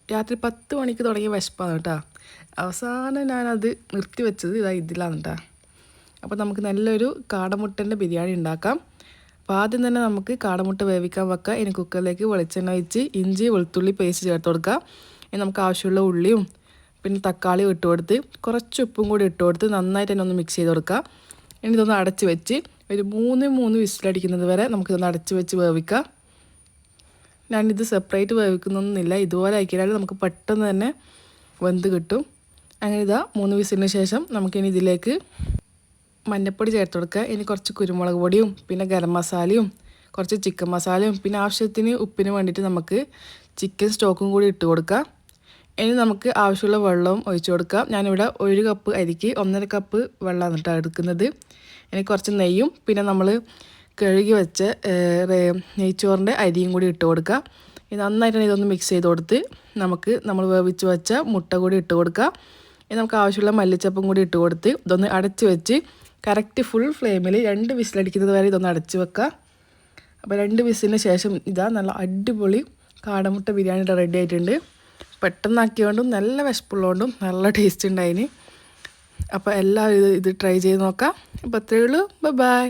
രാത്രി 10 മണിക്ക് തുടങ്ങിയ വിശപ്പാണ് കേട്ടോ. അവസാനം ഞാനത് നിർത്തി വെച്ചത് ഇതിലാണ് കേട്ടോ. അപ്പോൾ നമുക്ക് നല്ലൊരു കാടമുട്ടൻ്റെ ബിരിയാണി ഉണ്ടാക്കാം. അപ്പോൾ ആദ്യം തന്നെ നമുക്ക് കാടമുട്ട വേവിക്കാൻ വെക്കാം. ഇനി കുക്കറിലേക്ക് വെളിച്ചെണ്ണ ഒഴിച്ച് ഇഞ്ചി വെളുത്തുള്ളി പേസ്റ്റ് ചേർത്ത് കൊടുക്കാം. ഇനി നമുക്ക് ആവശ്യമുള്ള ഉള്ളിയും പിന്നെ തക്കാളിയും ഇട്ട് കൊടുത്ത് കുറച്ച് ഉപ്പും കൂടി ഇട്ട് കൊടുത്ത് നന്നായിട്ട് തന്നെ ഒന്ന് മിക്സ് ചെയ്ത് കൊടുക്കാം. ഇനി ഇതൊന്ന് അടച്ച് വെച്ച് ഒരു 3 വിസിലടിക്കുന്നത് വരെ നമുക്കിതൊന്ന് അടച്ച് വെച്ച് വേവിക്കാം. ഞാനിത് സെപ്പറേറ്റ് വേവിക്കുന്നൊന്നുമില്ല, ഇതുപോലെ ആക്കിയാൽ നമുക്ക് പെട്ടെന്ന് തന്നെ വെന്ത് കിട്ടും. അങ്ങനെ ഇതാ 3 വിസിലിന് ശേഷം നമുക്കിനി ഇതിലേക്ക് മഞ്ഞൾപ്പൊടി ചേർത്ത് കൊടുക്കുക. ഇനി കുറച്ച് കുരുമുളക് പൊടിയും പിന്നെ ഗരം മസാലയും കുറച്ച് ചിക്കൻ മസാലയും പിന്നെ ആവശ്യത്തിന് ഉപ്പിന് വേണ്ടിയിട്ട് നമുക്ക് ചിക്കൻ സ്റ്റോക്കും കൂടി ഇട്ട് കൊടുക്കാം. ഇനി നമുക്ക് ആവശ്യമുള്ള വെള്ളവും ഒഴിച്ചു കൊടുക്കാം. ഞാനിവിടെ 1 കപ്പ് അരിക്ക് 1.5 കപ്പ് വെള്ളമാണ് കേട്ടോ എടുക്കുന്നത്. ഇനി കുറച്ച് നെയ്യും പിന്നെ നമ്മൾ കഴുകി വെച്ച നെയ്ച്ചോറിൻ്റെ അരിയും കൂടി ഇട്ട് കൊടുക്കുക. ഇത് നന്നായിട്ട് ഇതൊന്ന് മിക്സ് ചെയ്ത് കൊടുത്ത് നമ്മൾ വേവിച്ച് വെച്ച മുട്ട കൂടി ഇട്ട് കൊടുക്കുക. ഇനി നമുക്ക് ആവശ്യമുള്ള മല്ലിച്ചപ്പും കൂടി ഇട്ട് കൊടുത്ത് ഇതൊന്ന് അടച്ച് വെച്ച് കറക്റ്റ് ഫുൾ ഫ്ലെയിമിൽ 2 വിസിലടിക്കുന്നത് വരെ ഇതൊന്ന് അടച്ച് വെക്കുക. അപ്പോൾ 2 വിസിലിന് ശേഷം ഇതാ നല്ല അടിപൊളി കാടമുട്ട ബിരിയാണി റെഡി ആയിട്ടുണ്ട്. പെട്ടെന്നാക്കിയോണ്ടും നല്ല വിശപ്പുള്ളതുകൊണ്ടും നല്ല ടേസ്റ്റ് ഉണ്ടായിന്. അപ്പോൾ എല്ലാവരും ഇത് ട്രൈ ചെയ്ത് നോക്കാം. അപ്പോൾ അത്രയേ ഉള്ളൂ. ബൈ.